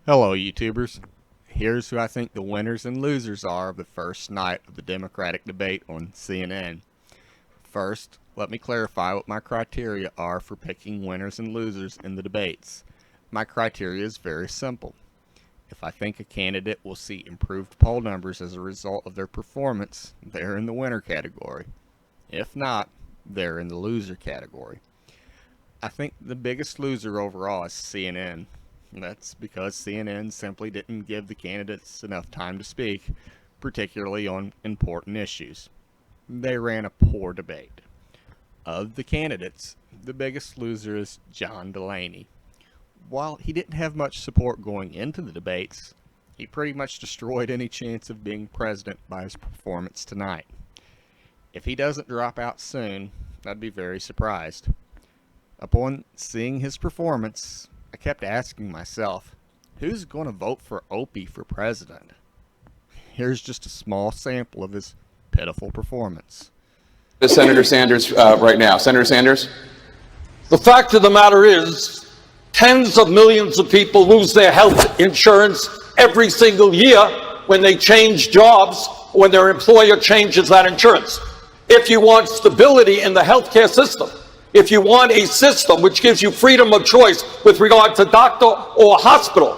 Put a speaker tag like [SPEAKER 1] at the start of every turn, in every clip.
[SPEAKER 1] Hello, YouTubers. Here's who I think the winners and losers are of the first night of the Democratic debate on CNN. First, let me clarify what my criteria are for picking winners and losers in the debates. My criteria is very simple. If I think a candidate will see improved poll numbers as a result of their performance, they're in the winner category. If not, they're in the loser category. I think the biggest loser overall is CNN. That's because CNN simply didn't give the candidates enough time to speak, particularly on important issues. They ran a poor debate. Of the candidates, the biggest loser is John Delaney. While he didn't have much support going into the debates, he pretty much destroyed any chance of being president by his performance tonight. If he doesn't drop out soon, I'd be very surprised. Upon seeing his performance, I kept asking myself, who's going to vote for Opie for president? Here's just a small sample of his pitiful performance.
[SPEAKER 2] Senator Sanders right now. Senator Sanders?
[SPEAKER 3] The fact of the matter is, tens of millions of people lose their health insurance every single year when they change jobs, when their employer changes that insurance. If you want stability in the healthcare system, if you want a system which gives you freedom of choice with regard to doctor or hospital,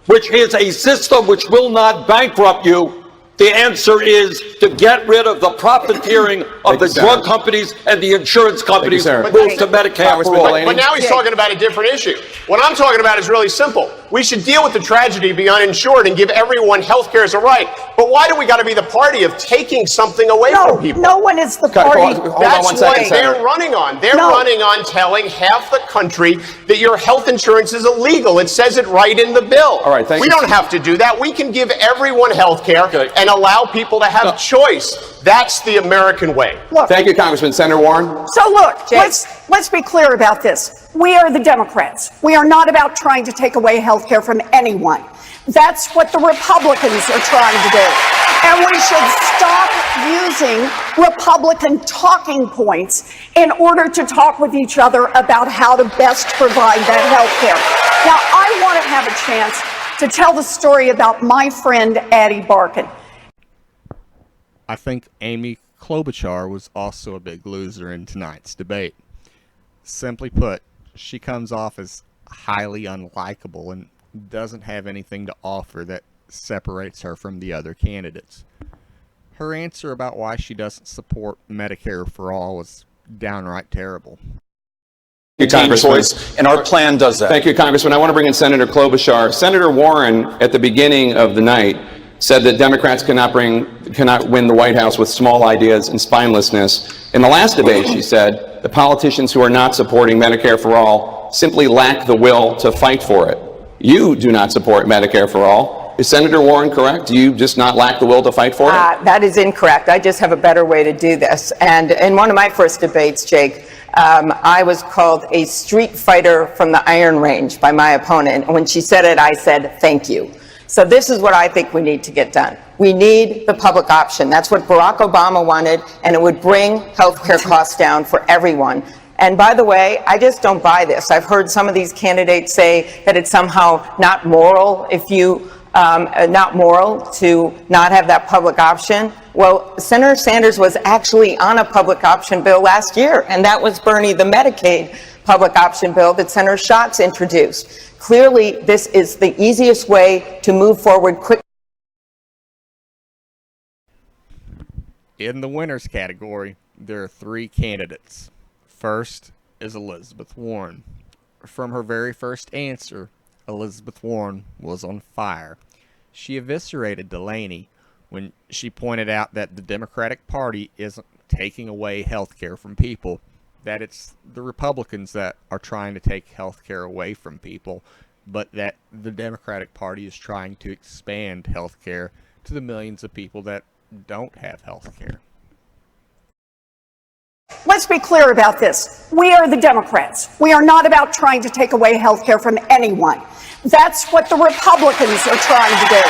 [SPEAKER 3] which is a system which will not bankrupt you, the answer is to get rid of the profiteering of the drug companies and the insurance companies, move to Medicare for all.
[SPEAKER 4] But now he's talking about a different issue. What I'm talking about is really simple. We should deal with the tragedy of the uninsured and give everyone health care as a right. But why do we got to be the party of taking something away from people?
[SPEAKER 5] No one is the party.
[SPEAKER 4] That's what they're running on. They're running on telling half the country that your health insurance is illegal. It says it right in the bill.
[SPEAKER 2] All right, thank you.
[SPEAKER 4] We don't have to do that. We can give everyone health care and allow people to have choice. That's the American way.
[SPEAKER 5] Look,
[SPEAKER 2] thank you, Congressman. Senator Warren?
[SPEAKER 5] So look, let's be clear about this. We are the Democrats. We are not about trying to take away health care from anyone. That's what the Republicans are trying to do. And we should stop using Republican talking points in order to talk with each other about how to best provide that health care. Now, I want to have a chance to tell the story about my friend Addie Barkan.
[SPEAKER 1] I think Amy Klobuchar was also a big loser in tonight's debate. Simply put, she comes off as highly unlikable and doesn't have anything to offer that separates her from the other candidates. Her answer about why she doesn't support Medicare for all was downright terrible.
[SPEAKER 2] Thank you, Congressman.
[SPEAKER 3] And our plan does that.
[SPEAKER 2] Thank you, Congressman. I want to bring in Senator Klobuchar. Senator Warren, at the beginning of the night, said that Democrats cannot win the White House with small ideas and spinelessness. In the last debate, she said, the politicians who are not supporting Medicare for all simply lack the will to fight for it. You do not support Medicare for all. Is Senator Warren correct? Do you just not lack the will to fight for it?
[SPEAKER 6] That is incorrect. I just have a better way to do this. And in one of my first debates, Jake, I was called a street fighter from the Iron Range by my opponent. And when she said it, I said, thank you. So this is what I think we need to get done. We need the public option. That's what Barack Obama wanted, and it would bring healthcare costs down for everyone. And by the way, I just don't buy this. I've heard some of these candidates say that it's somehow not moral if you not moral to not have that public option. Well, Senator Sanders was actually on a public option bill last year, and that was Bernie, the Medicaid public option bill that Senator Schatz introduced. Clearly, this is the easiest way to move forward quickly.
[SPEAKER 1] In the winners category, there are three candidates. First is Elizabeth Warren. From her very first answer, Elizabeth Warren was on fire. She eviscerated Delaney when she pointed out that the Democratic Party isn't taking away health care from people, that it's the Republicans that are trying to take health care away from people, but that the Democratic Party is trying to expand health care to the millions of people that don't have health care.
[SPEAKER 5] Let's be clear about this. We are the Democrats. We are not about trying to take away health care from anyone. That's what the Republicans are trying to do.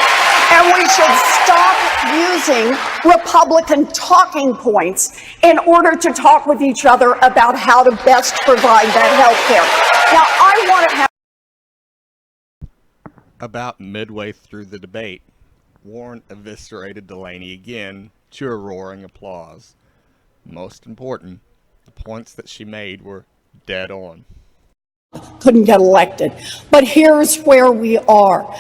[SPEAKER 5] And we should stop using Republican talking points in order to talk with each other about how to best provide that health care. Now, I want to have
[SPEAKER 1] About midway through the debate, Warren eviscerated Delaney again to a roaring applause. Most important, the points that she made were dead on.
[SPEAKER 5] Couldn't get elected. But here's where we are.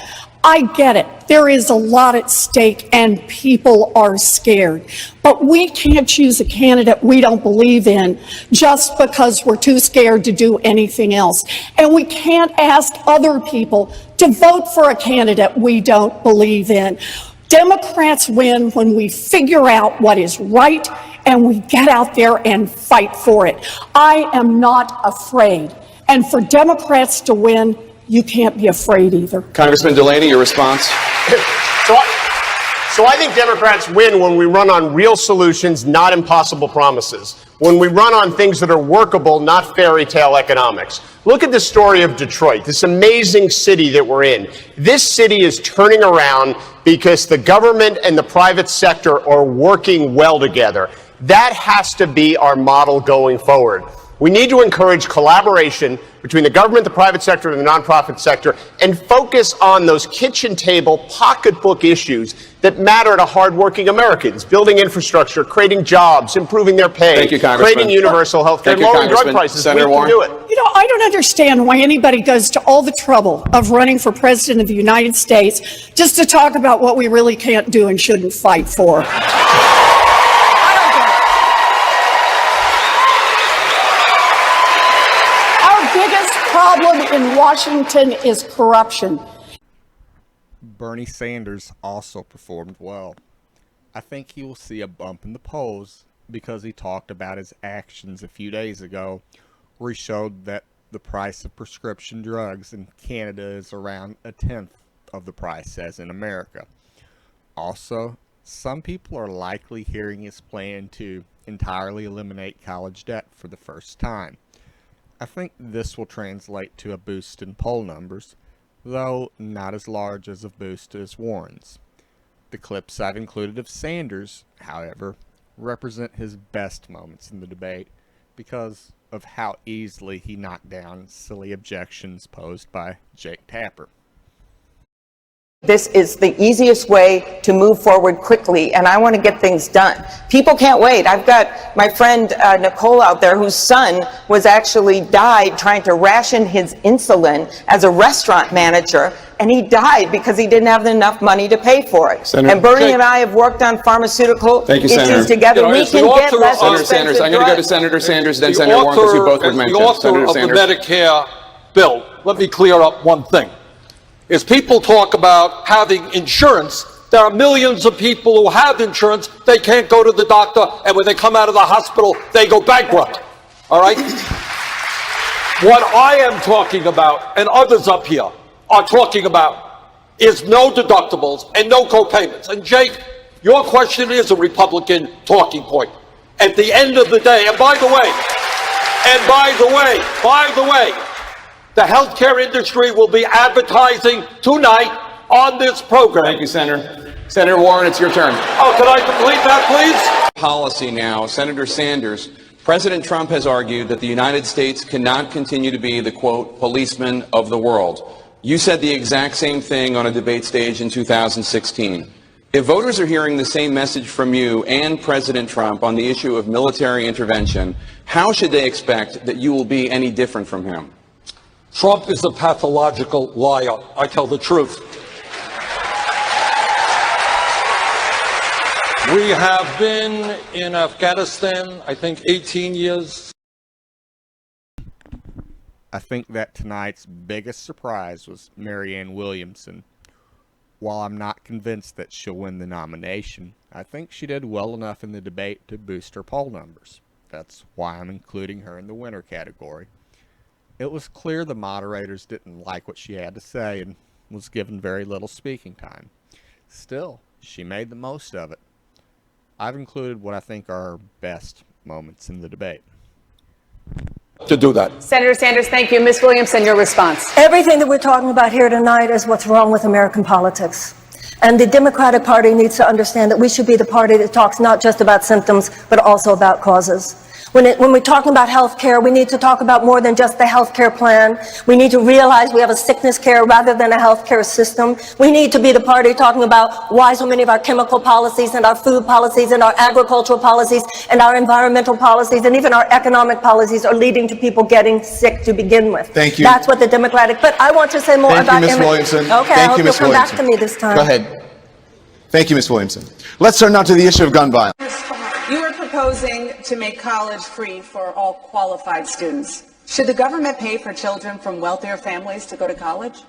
[SPEAKER 5] I get it. There is a lot at stake and people are scared. But we can't choose a candidate we don't believe in just because we're too scared to do anything else. And we can't ask other people to vote for a candidate we don't believe in. Democrats win when we figure out what is right and we get out there and fight for it. I am not afraid. And for Democrats to win, you can't be afraid either.
[SPEAKER 2] Congressman Delaney, your response?
[SPEAKER 4] So I think Democrats win when we run on real solutions, not impossible promises. When we run on things that are workable, not fairy tale economics. Look at the story of Detroit, this amazing city that we're in. This city is turning around because the government and the private sector are working well together. That has to be our model going forward. We need to encourage collaboration between the government, the private sector, and the nonprofit sector, and focus on those kitchen table, pocketbook issues that matter to hardworking Americans: building infrastructure, creating jobs, improving their pay,
[SPEAKER 2] Thank you, Congressman.
[SPEAKER 4] creating universal health care, lowering drug prices.
[SPEAKER 2] Senator
[SPEAKER 4] we
[SPEAKER 2] Warren.
[SPEAKER 4] can do it.
[SPEAKER 5] You know, I don't understand why anybody goes to all the trouble of running for president of the United States just to talk about what we really can't do and shouldn't fight for. Problem in Washington is corruption.
[SPEAKER 1] Bernie Sanders also performed well. I think he will see a bump in the polls because he talked about his actions a few days ago, where he showed that the price of prescription drugs in Canada is around a tenth of the price as in America. Also, some people are likely hearing his plan to entirely eliminate college debt for the first time. I think this will translate to a boost in poll numbers, though not as large as a boost as Warren's. The clips I've included of Sanders, however, represent his best moments in the debate because of how easily he knocked down silly objections posed by Jake Tapper.
[SPEAKER 6] This is the easiest way to move forward quickly, and I want to get things done. People can't wait. I've got my friend Nicole out there, whose son was actually died trying to ration his insulin as a restaurant manager, and he died because he didn't have enough money to pay for it.
[SPEAKER 2] Senator,
[SPEAKER 6] and Bernie and I have worked on pharmaceutical issues
[SPEAKER 2] Senator.
[SPEAKER 6] together. We can get less
[SPEAKER 2] Senator Sanders. I'm going to go to Senator Sanders, then Senator Warren, because you both were mentioned.
[SPEAKER 3] The author of the Medicare bill, let me clear up one thing. Is people talk about having insurance. There are millions of people who have insurance. They can't go to the doctor, and when they come out of the hospital, they go bankrupt. All right? What I am talking about, and others up here are talking about, is no deductibles and no co-payments. And Jake, your question is a Republican talking point. At the end of the day, and by the way, the healthcare industry will be advertising tonight on this program.
[SPEAKER 2] Thank you, Senator. Senator Warren, it's your turn.
[SPEAKER 3] Oh, can I complete that, please?
[SPEAKER 2] Policy now. Senator Sanders, President Trump has argued that the United States cannot continue to be the, quote, policeman of the world. You said the exact same thing on a debate stage in 2016. If voters are hearing the same message from you and President Trump on the issue of military intervention, how should they expect that you will be any different from him?
[SPEAKER 3] Trump is a pathological liar. I tell the truth. We have been in Afghanistan, I think, 18 years.
[SPEAKER 1] I think that tonight's biggest surprise was Marianne Williamson. While I'm not convinced that she'll win the nomination, I think she did well enough in the debate to boost her poll numbers. That's why I'm including her in the winner category. It was clear the moderators didn't like what she had to say and was given very little speaking time. Still, she made the most of it. I've included what I think are her best moments in the debate.
[SPEAKER 3] To do that.
[SPEAKER 7] Senator Sanders, thank you. Ms. Williamson, your response.
[SPEAKER 8] Everything that we're talking about here tonight is what's wrong with American politics. And the Democratic Party needs to understand that we should be the party that talks not just about symptoms, but also about causes. When we're talking about health care, we need to talk about more than just the health care plan. We need to realize we have a sickness care rather than a health care system. We need to be the party talking about why so many of our chemical policies and our food policies and our agricultural policies and our environmental policies and even our economic policies are leading to people getting sick to begin with.
[SPEAKER 9] Thank you.
[SPEAKER 8] That's what the Democratic, but I want to say more about
[SPEAKER 9] Ms. Williamson.
[SPEAKER 8] Okay, I hope you'll come back to me this time.
[SPEAKER 9] Go ahead. Thank you, Ms. Williamson. Let's turn now to the issue of gun violence.
[SPEAKER 10] You are proposing to make college free for all qualified students. Should the government pay for children from wealthier families to go to college?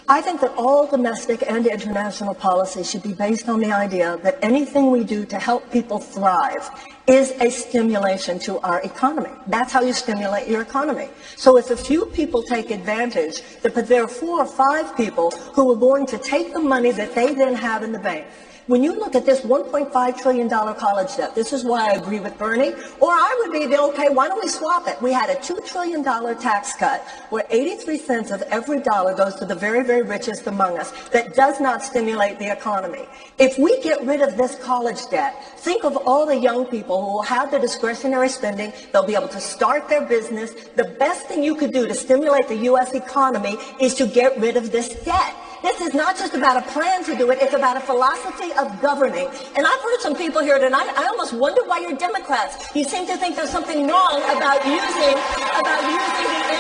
[SPEAKER 8] I think that all domestic and international policy should be based on the idea that anything we do to help people thrive is a stimulation to our economy. That's how you stimulate your economy. So if a few people take advantage, but there are 4 or 5 people who are going to take the money that they then have in the bank. When you look at this $1.5 trillion college debt, this is why I agree with Bernie, or I would be, okay, why don't we swap it? We had a $2 trillion tax cut where 83 cents of every dollar goes to the very, very richest among us. That does not stimulate the economy. If we get rid of this college debt, think of all the young people who will have the discretionary spending. They'll be able to start their business. The best thing you could do to stimulate the U.S. economy is to get rid of this debt. This is not just about a plan to do it, it's about a philosophy of governing. And I've heard some people here tonight, I almost wonder why you're Democrats. You seem to think there's something wrong about using the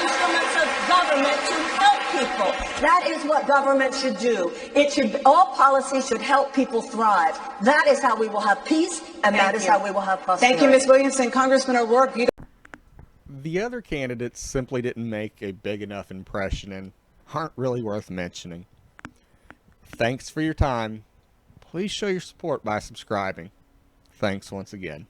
[SPEAKER 8] instruments of government to help people. That is what government should do. All policy should help people thrive. That is how we will have peace, and that is how we will have prosperity.
[SPEAKER 10] Thank you, Ms. Williamson. Congressman O'Rourke,
[SPEAKER 1] The other candidates simply didn't make a big enough impression and aren't really worth mentioning. Thanks for your time. Please show your support by subscribing. Thanks once again.